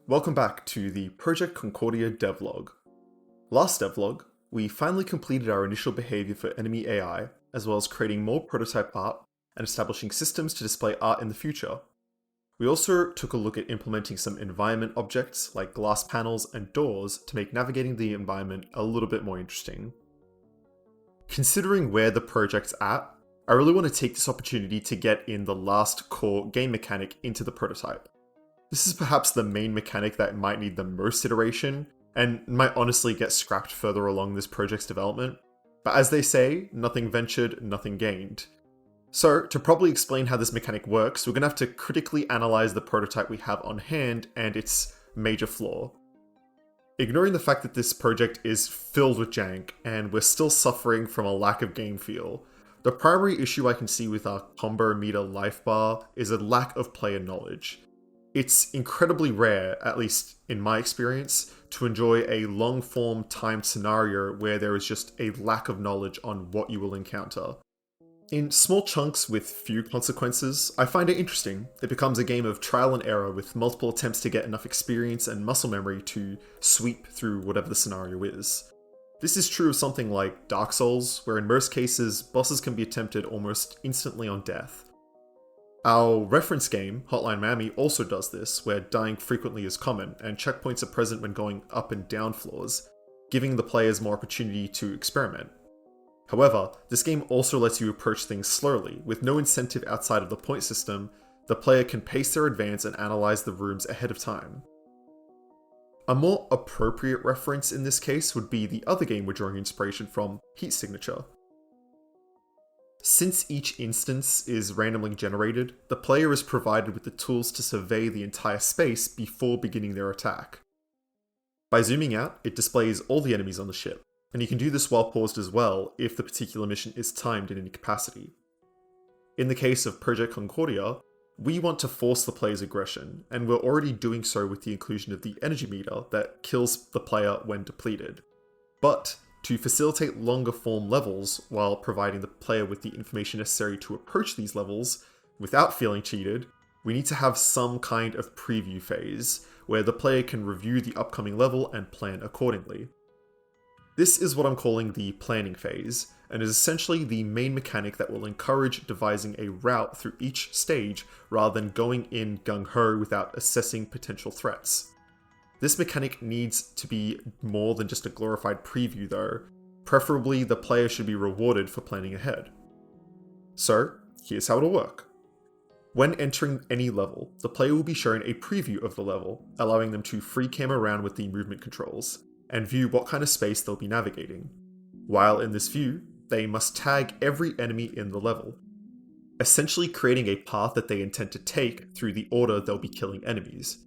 Welcome back to the Project Concordia devlog. Last devlog, we finally completed our initial behavior for enemy AI, as well as creating more prototype art and establishing systems to display art in the future. We also took a look at implementing some environment objects like glass panels and doors to make navigating the environment a little bit more interesting. Considering where the project's at, I really want to take this opportunity to get in the last core game mechanic into the prototype. This is perhaps the main mechanic that might need the most iteration, and might honestly get scrapped further along this project's development. But as they say, nothing ventured, nothing gained. So, to properly explain how this mechanic works, we're going to have to critically analyze the prototype we have on hand and its major flaw. Ignoring the fact that this project is filled with jank, and we're still suffering from a lack of game feel, the primary issue I can see with our combo meter life bar is a lack of player knowledge. It's incredibly rare, at least in my experience, to enjoy a long-form timed scenario where there is just a lack of knowledge on what you will encounter. In small chunks with few consequences, I find it interesting. It becomes a game of trial and error with multiple attempts to get enough experience and muscle memory to sweep through whatever the scenario is. This is true of something like Dark Souls, where in most cases, bosses can be attempted almost instantly on death. Our reference game, Hotline Miami, also does this, where dying frequently is common, and checkpoints are present when going up and down floors, giving the players more opportunity to experiment. However, this game also lets you approach things slowly. With no incentive outside of the point system, the player can pace their advance and analyze the rooms ahead of time. A more appropriate reference in this case would be the other game we're drawing inspiration from, Heat Signature. Since each instance is randomly generated, the player is provided with the tools to survey the entire space before beginning their attack. By zooming out, it displays all the enemies on the ship, and you can do this while paused as well if the particular mission is timed in any capacity. In the case of Project Concordia, we want to force the player's aggression, and we're already doing so with the inclusion of the energy meter that kills the player when depleted. But to facilitate longer form levels while providing the player with the information necessary to approach these levels without feeling cheated, we need to have some kind of preview phase where the player can review the upcoming level and plan accordingly. This is what I'm calling the planning phase, and is essentially the main mechanic that will encourage devising a route through each stage rather than going in gung-ho without assessing potential threats. This mechanic needs to be more than just a glorified preview though. Preferably, the player should be rewarded for planning ahead. So, here's how it'll work. When entering any level, the player will be shown a preview of the level, allowing them to free cam around with the movement controls, and view what kind of space they'll be navigating. While in this view, they must tag every enemy in the level, essentially creating a path that they intend to take through the order they'll be killing enemies.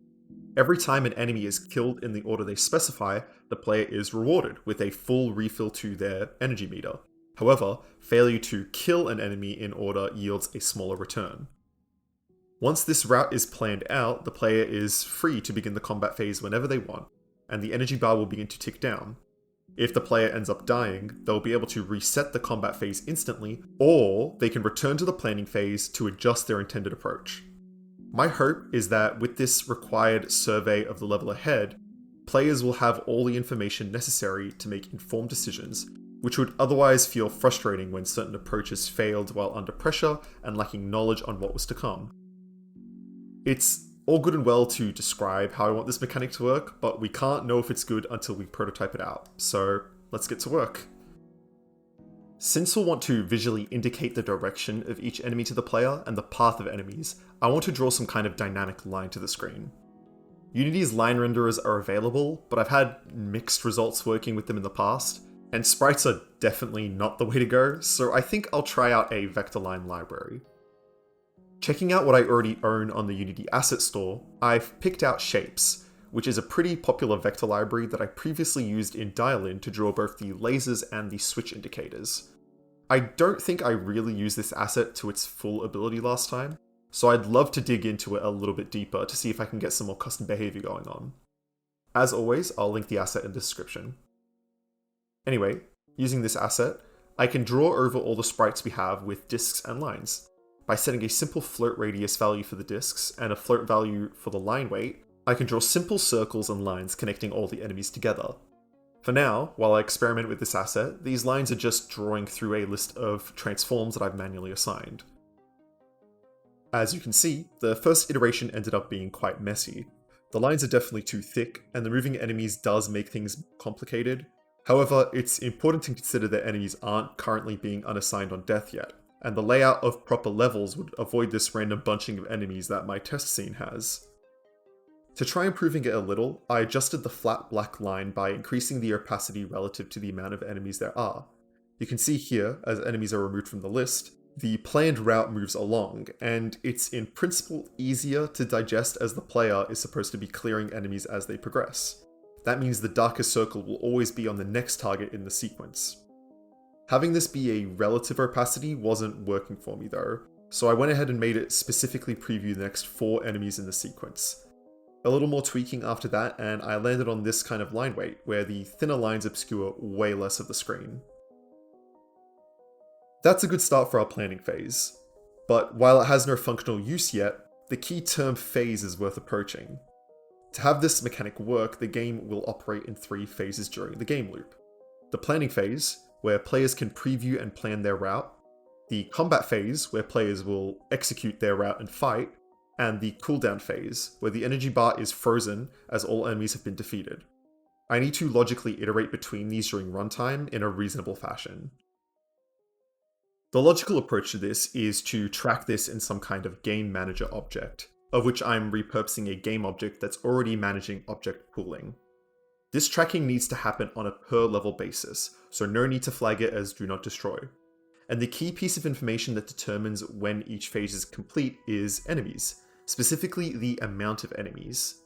Every time an enemy is killed in the order they specify, the player is rewarded with a full refill to their energy meter. However, failure to kill an enemy in order yields a smaller return. Once this route is planned out, the player is free to begin the combat phase whenever they want, and the energy bar will begin to tick down. If the player ends up dying, they'll be able to reset the combat phase instantly, or they can return to the planning phase to adjust their intended approach. My hope is that with this required survey of the level ahead, players will have all the information necessary to make informed decisions, which would otherwise feel frustrating when certain approaches failed while under pressure and lacking knowledge on what was to come. It's all good and well to describe how I want this mechanic to work, but we can't know if it's good until we prototype it out, so let's get to work. Since we'll want to visually indicate the direction of each enemy to the player and the path of enemies, I want to draw some kind of dynamic line to the screen. Unity's line renderers are available, but I've had mixed results working with them in the past, and sprites are definitely not the way to go, so I think I'll try out a vector line library. Checking out what I already own on the Unity asset store, I've picked out Shapes, which is a pretty popular vector library that I previously used in Dial-In to draw both the lasers and the switch indicators. I don't think I really used this asset to its full ability last time, so I'd love to dig into it a little bit deeper to see if I can get some more custom behavior going on. As always, I'll link the asset in the description. Anyway, using this asset, I can draw over all the sprites we have with disks and lines. By setting a simple float radius value for the disks and a float value for the line weight, I can draw simple circles and lines connecting all the enemies together. For now, while I experiment with this asset, these lines are just drawing through a list of transforms that I've manually assigned. As you can see, the first iteration ended up being quite messy. The lines are definitely too thick, and the moving enemies does make things complicated. However, it's important to consider that enemies aren't currently being unassigned on death yet, and the layout of proper levels would avoid this random bunching of enemies that my test scene has. To try improving it a little, I adjusted the flat black line by increasing the opacity relative to the amount of enemies there are. You can see here, as enemies are removed from the list, the planned route moves along, and it's in principle easier to digest as the player is supposed to be clearing enemies as they progress. That means the darkest circle will always be on the next target in the sequence. Having this be a relative opacity wasn't working for me though, so I went ahead and made it specifically preview the next 4 enemies in the sequence. A little more tweaking after that, and I landed on this kind of line weight, where the thinner lines obscure way less of the screen. That's a good start for our planning phase, but while it has no functional use yet, the key term phase is worth approaching. To have this mechanic work, the game will operate in 3 phases during the game loop. The planning phase, where players can preview and plan their route, the combat phase, where players will execute their route and fight, and the cooldown phase, where the energy bar is frozen as all enemies have been defeated. I need to logically iterate between these during runtime in a reasonable fashion. The logical approach to this is to track this in some kind of game manager object, of which I'm repurposing a game object that's already managing object pooling. This tracking needs to happen on a per level basis, so no need to flag it as do not destroy. And the key piece of information that determines when each phase is complete is enemies, specifically the amount of enemies.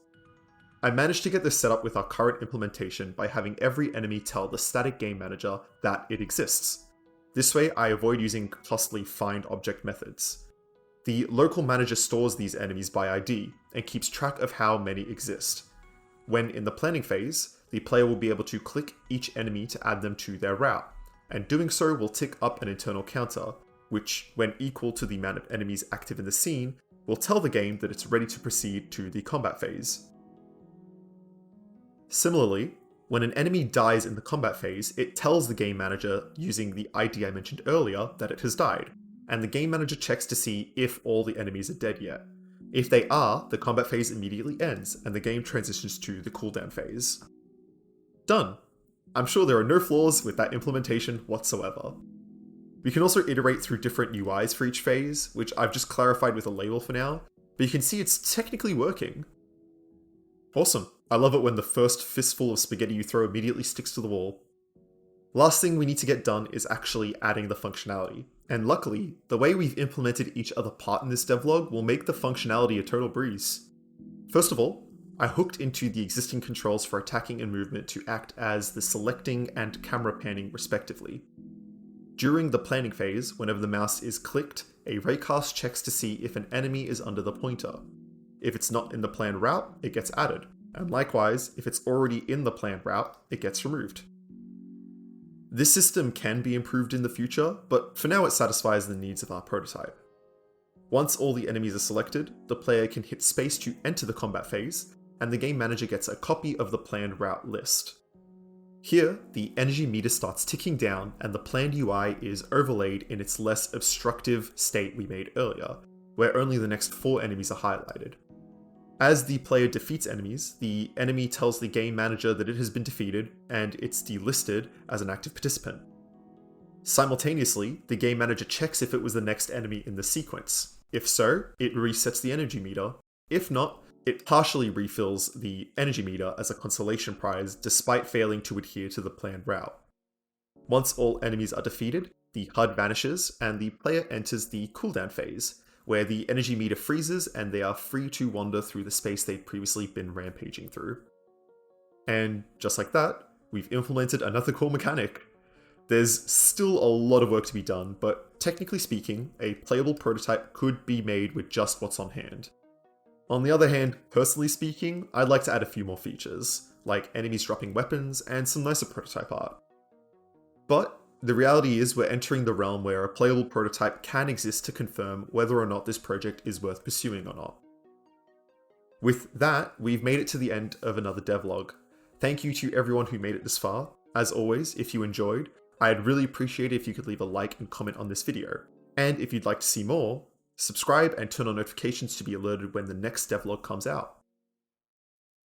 I managed to get this set up with our current implementation by having every enemy tell the static game manager that it exists. This way I avoid using costly find object methods. The local manager stores these enemies by ID and keeps track of how many exist. When in the planning phase, the player will be able to click each enemy to add them to their route, and doing so will tick up an internal counter, which, when equal to the amount of enemies active in the scene, will tell the game that it's ready to proceed to the combat phase. Similarly, when an enemy dies in the combat phase, it tells the game manager, using the ID I mentioned earlier, that it has died, and the game manager checks to see if all the enemies are dead yet. If they are, the combat phase immediately ends, and the game transitions to the cooldown phase. Done! I'm sure there are no flaws with that implementation whatsoever. We can also iterate through different UIs for each phase, which I've just clarified with a label for now, but you can see it's technically working. Awesome. I love it when the first fistful of spaghetti you throw immediately sticks to the wall. Last thing we need to get done is actually adding the functionality, and luckily, the way we've implemented each other part in this devlog will make the functionality a total breeze. First of all, I hooked into the existing controls for attacking and movement to act as the selecting and camera panning respectively. During the planning phase, whenever the mouse is clicked, a raycast checks to see if an enemy is under the pointer. If it's not in the planned route, it gets added, and likewise, if it's already in the planned route, it gets removed. This system can be improved in the future, but for now it satisfies the needs of our prototype. Once all the enemies are selected, the player can hit space to enter the combat phase, and the game manager gets a copy of the planned route list. Here, the energy meter starts ticking down and the planned UI is overlaid in its less obstructive state we made earlier, where only the next 4 enemies are highlighted. As the player defeats enemies, the enemy tells the game manager that it has been defeated and it's delisted as an active participant. Simultaneously, the game manager checks if it was the next enemy in the sequence. If so, it resets the energy meter. If not, it partially refills the energy meter as a consolation prize despite failing to adhere to the planned route. Once all enemies are defeated, the HUD vanishes and the player enters the cooldown phase, where the energy meter freezes and they are free to wander through the space they'd previously been rampaging through. And just like that, we've implemented another cool mechanic. There's still a lot of work to be done, but technically speaking, a playable prototype could be made with just what's on hand. On the other hand, personally speaking, I'd like to add a few more features, like enemies dropping weapons and some nicer prototype art. But the reality is we're entering the realm where a playable prototype can exist to confirm whether or not this project is worth pursuing or not. With that, we've made it to the end of another devlog. Thank you to everyone who made it this far. As always, if you enjoyed, I'd really appreciate it if you could leave a like and comment on this video. And if you'd like to see more, subscribe and turn on notifications to be alerted when the next devlog comes out.